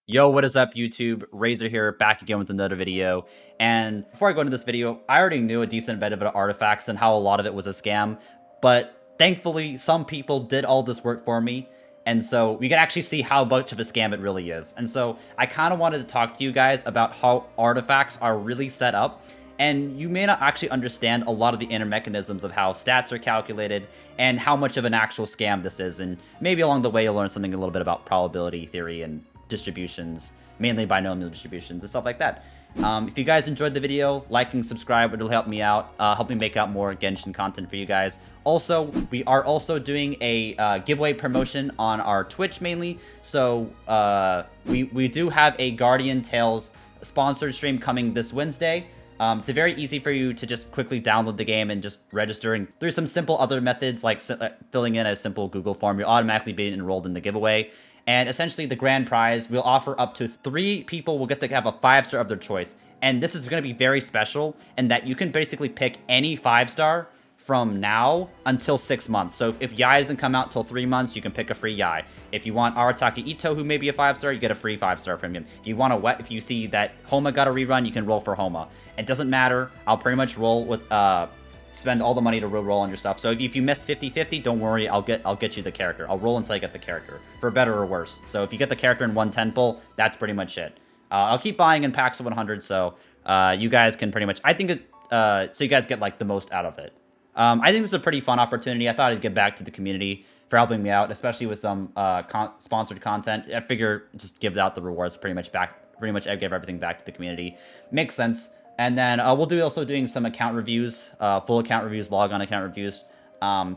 Yo, what is up, YouTube? Razor here, back again with another video. And before I go into this video, I already knew a decent bit about artifacts and how a lot of it was a scam, but thankfully, some people did all this work for me, and so we can actually see how much of a scam it really is. And so I kind of wanted to talk to you guys about how artifacts are really set up, and you may not actually understand a lot of the inner mechanisms of how stats are calculated and how much of an actual scam this is, and maybe along the way you'll learn something a little bit about probability theory and distributions, mainly binomial distributions and stuff like that. If you guys enjoyed the video, like and subscribe. It'll help me out, help me make out more Genshin content for you guys. Also, we are also doing a giveaway promotion on our Twitch mainly. So we do have a Guardian Tales sponsored stream coming this Wednesday. It's very easy for you to just quickly download the game and just register, and through some simple other methods like filling in a simple Google form, you're automatically being enrolled in the giveaway. And essentially, the grand prize, we'll offer up to 3 people will get to have a 5-star of their choice. And this is going to be very special in that you can basically pick any 5-star from now until 6 months. So if Yai doesn't come out till 3 months, you can pick a free Yai. If you want Arataki Ito, who may be a 5-star, you get a free 5-star from him. If you want a if you see that Homa got a rerun, you can roll for Homa. It doesn't matter. I'll pretty much roll with spend all the money to roll on your stuff. So if you missed 50-50, don't worry, I'll get you the character. I'll roll until I get the character, for better or worse. So if you get the character in 110 pull, that's pretty much it. I'll keep buying in packs of 100, so you guys can pretty much, I think it, so you guys get like the most out of it. I think this is a pretty fun opportunity. I thought I'd give back to the community for helping me out, especially with some sponsored content. I figure just give out the rewards pretty much I give everything back to the community. Makes sense. And then we'll also doing some account reviews, full account reviews, log on account reviews.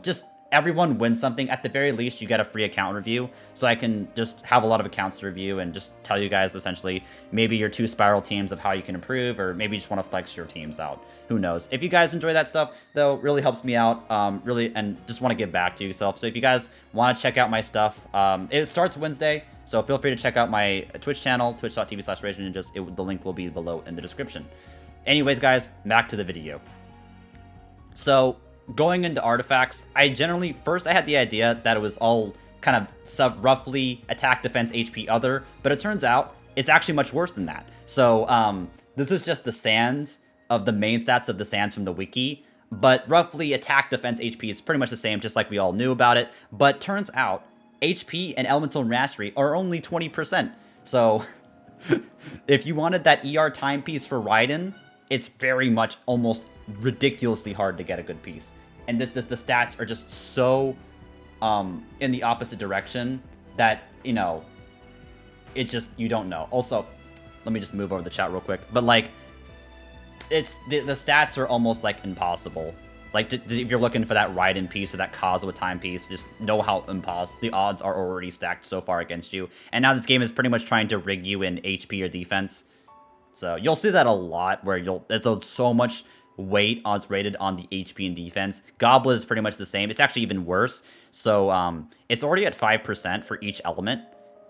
Just everyone wins something. At the very least, you get a free account review. So I can just have a lot of accounts to review and just tell you guys essentially maybe your 2 spiral teams of how you can improve, or maybe you just want to flex your teams out. Who knows? If you guys enjoy that stuff, though, really helps me out. Really, and just want to give back to yourself. So if you guys want to check out my stuff, it starts Wednesday. So feel free to check out my Twitch channel, twitch.tv/RazorNinjas. The link will be below in the description. Anyways, guys, back to the video. So, going into artifacts, I had the idea that it was all kind of roughly attack, defense, HP, other, but it turns out it's actually much worse than that. So, this is just the sands of the main stats of the sands from the wiki, but roughly attack, defense, HP is pretty much the same, just like we all knew about it, but turns out HP and elemental mastery are only 20%. So, if you wanted that ER timepiece for Raiden, it's very much almost ridiculously hard to get a good piece. And the stats are just so in the opposite direction that, you know, it just, you don't know. Also, let me just move over the chat real quick. But, like, it's the stats are almost, like, impossible. Like, if you're looking for that Raiden piece or that Kazuha timepiece, just know how impossible. The odds are already stacked so far against you. And now this game is pretty much trying to rig you in HP or defense. So you'll see that a lot, where there's so much weight odds rated on the HP and defense. Goblet is pretty much the same. It's actually even worse. So it's already at 5% for each element,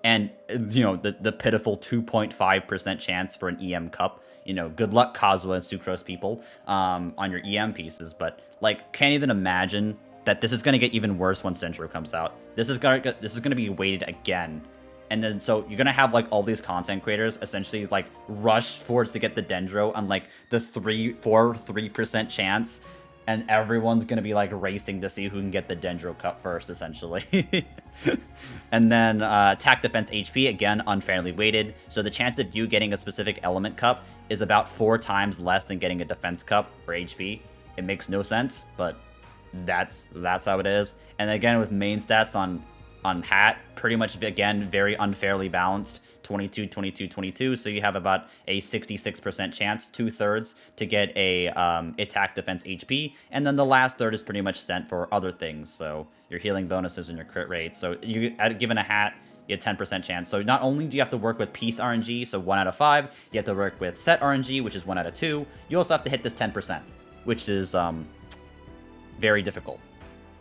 and you know the pitiful 2.5% chance for an EM cup. You know, good luck, Kazuha and Sucrose people, on your EM pieces. But like, can't even imagine that this is gonna get even worse when Centro comes out. This is gonna be weighted again. And then, so you're gonna have like all these content creators essentially like rush forwards to get the Dendro on like the 3% chance, and everyone's gonna be like racing to see who can get the Dendro cup first, essentially. And then attack, defense, HP, again unfairly weighted. So the chance of you getting a specific element cup is about 4 times less than getting a defense cup or HP. It makes no sense, but that's how it is. And again, with main stats on hat, pretty much again very unfairly balanced, 22 22 22, so you have about a 66% chance, 2/3 to get a attack, defense, HP, and then the last third is pretty much sent for other things, so your healing bonuses and your crit rate. So you given a hat, you have 10% chance. So not only do you have to work with piece RNG, so 1 out of 5, you have to work with set RNG, which is 1 out of 2. You also have to hit this 10%, which is very difficult.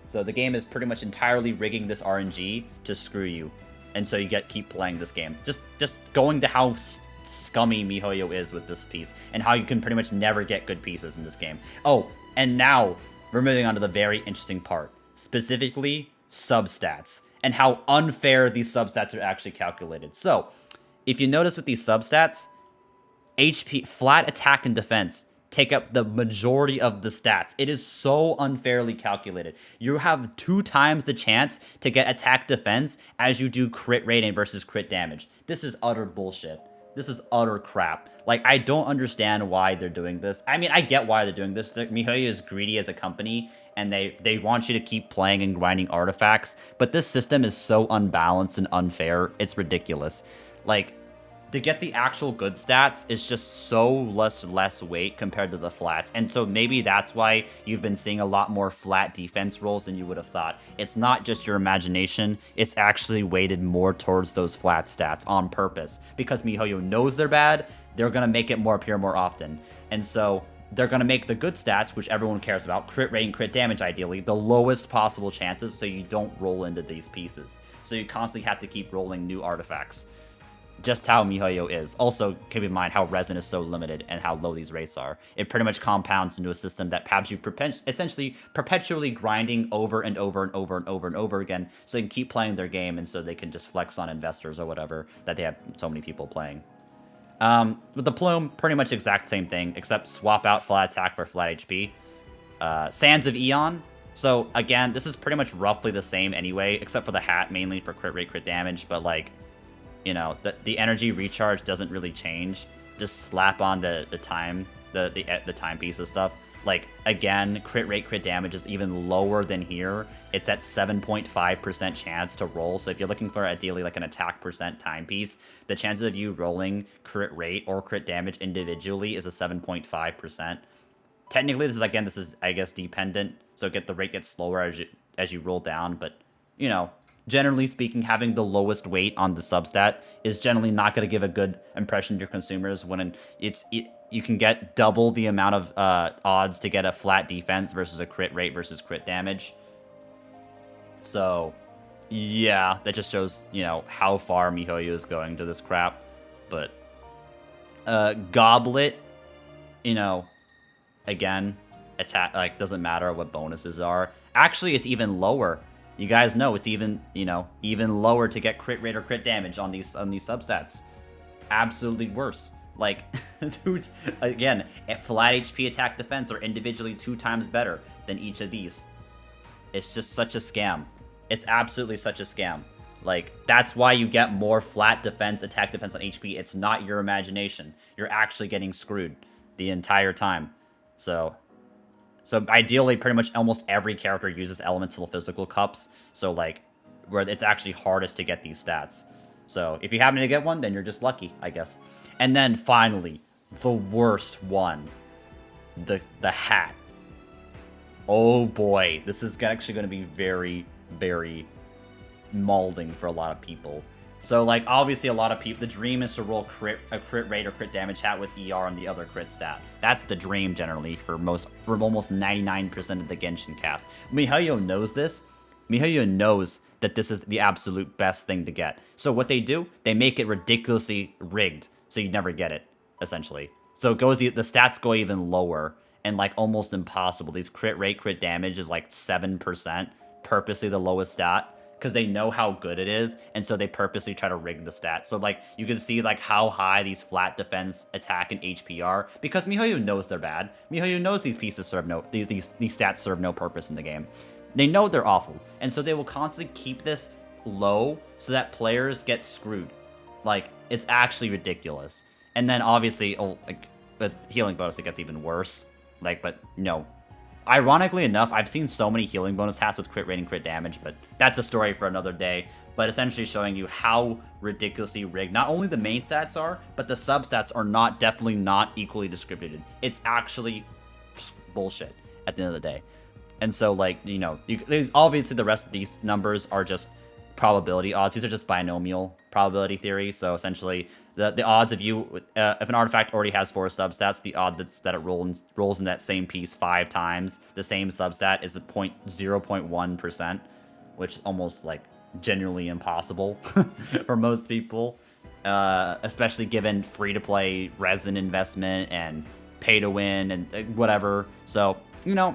So the game is pretty much entirely rigging this RNG to screw you, and so you keep playing this game. Just going to how scummy MiHoYo is with this piece, and how you can pretty much never get good pieces in this game. Oh, and now we're moving on to the very interesting part, specifically substats, and how unfair these substats are actually calculated. So if you notice with these substats, HP, flat attack and defense take up the majority of the stats. It is so unfairly calculated. You have 2 times the chance to get attack defense as you do crit rate versus crit damage. This is utter bullshit. This is utter crap. Like, I don't understand why they're doing this. I mean, I get why they're doing this. MiHoYo is greedy as a company, and they want you to keep playing and grinding artifacts, but this system is so unbalanced and unfair, it's ridiculous. Like, to get the actual good stats is just so less weight compared to the flats. And so maybe that's why you've been seeing a lot more flat defense rolls than you would have thought. It's not just your imagination, it's actually weighted more towards those flat stats on purpose. Because MiHoYo knows they're bad, they're going to make it appear more often. And so they're going to make the good stats, which everyone cares about, crit rate and crit damage ideally, the lowest possible chances so you don't roll into these pieces. So you constantly have to keep rolling new artifacts. Just how MiHoYo is. Also, keep in mind how resin is so limited and how low these rates are. It pretty much compounds into a system that has you essentially perpetually grinding over and over and over and over and over again, so they can keep playing their game and so they can just flex on investors or whatever that they have so many people playing. With the plume, pretty much exact same thing, except swap out flat attack for flat HP. Sands of Eon. So again, this is pretty much roughly the same anyway, except for the hat mainly for crit rate, crit damage, but like, you know, the energy recharge doesn't really change. Just slap on the time, the timepiece of stuff. Like, again, crit rate, crit damage is even lower than here. It's at 7.5% chance to roll. So if you're looking for ideally like an attack percent timepiece, the chances of you rolling crit rate or crit damage individually is a 7.5%. Technically, this is, I guess, dependent. So the rate gets slower as you roll down, but, you know, generally speaking, having the lowest weight on the substat is generally not going to give a good impression to your consumers when you can get double the amount of odds to get a flat defense versus a crit rate versus crit damage. So, yeah, that just shows, you know, how far MiHoYo is going to this crap. But, Goblet, you know, again, attack, like, doesn't matter what bonuses are. Actually, it's even lower. You guys know it's even, you know, even lower to get crit rate or crit damage on these substats. Absolutely worse. Like, dude, again, a flat HP attack defense are individually 2 times better than each of these. It's just such a scam. It's absolutely such a scam. Like, that's why you get more flat defense, attack defense on HP. It's not your imagination. You're actually getting screwed the entire time. So ideally, pretty much almost every character uses elemental physical cups. So, like, where it's actually hardest to get these stats. So, if you happen to get one, then you're just lucky, I guess. And then, finally, the worst one. The hat. Oh, boy. This is actually going to be very, very molding for a lot of people. So, like, obviously a lot of people, the dream is to roll a crit rate or crit damage hat with ER on the other crit stat. That's the dream, generally, for almost 99% of the Genshin cast. MiHoYo knows this. MiHoYo knows that this is the absolute best thing to get. So what they do, they make it ridiculously rigged, so you never get it, essentially. So the stats go even lower, and, like, almost impossible. These crit rate, crit damage is, like, 7%, purposely the lowest stat, because they know how good it is, and so they purposely try to rig the stats. So, like, you can see, like, how high these flat defense, attack, and HP are, because MiHoYo knows they're bad. MiHoYo knows these pieces serve these stats serve no purpose in the game. They know they're awful, and so they will constantly keep this low so that players get screwed. Like, it's actually ridiculous. And then, obviously, like, with healing bonus, it gets even worse. Like, but, no. Ironically enough, I've seen so many healing bonus hats with crit rate and crit damage, but that's a story for another day. But essentially showing you how ridiculously rigged not only the main stats are, but the substats are definitely not equally distributed. It's actually bullshit at the end of the day. And so, like, you know, obviously the rest of these numbers are just probability odds. These are just binomial probability theory. So essentially, the odds of if an artifact already has 4 substats, the odd that it rolls in that same piece 5 times the same substat is 0.1%, which is almost, like, genuinely impossible for most people, especially given free-to-play resin investment and pay-to-win and whatever. So, you know,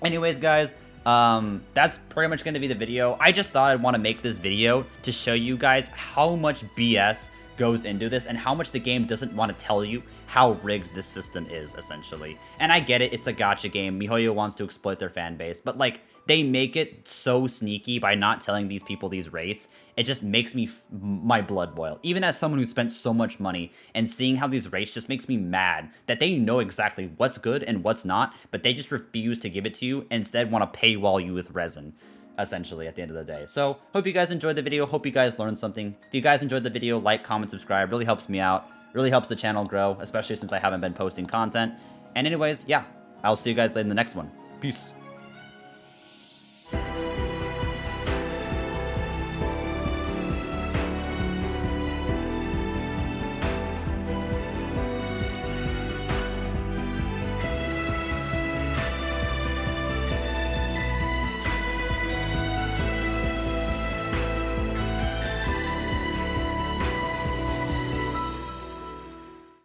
anyways, guys, that's pretty much going to be the video. I just thought I'd want to make this video to show you guys how much BS goes into this and how much the game doesn't want to tell you how rigged this system is, essentially. And I get it, it's a gacha game. MiHoYo wants to exploit their fan base, but like, they make it so sneaky by not telling these people these rates. It just makes me my blood boil. Even as someone who spent so much money, and seeing how these rates just makes me mad that they know exactly what's good and what's not, but they just refuse to give it to you and instead want to paywall you with resin, essentially, at the end of the day. So, hope you guys enjoyed the video. Hope you guys learned something. If you guys enjoyed the video, like, comment, subscribe. Really helps me out. Really helps the channel grow, especially since I haven't been posting content. And anyways, yeah, I'll see you guys in the next one. Peace.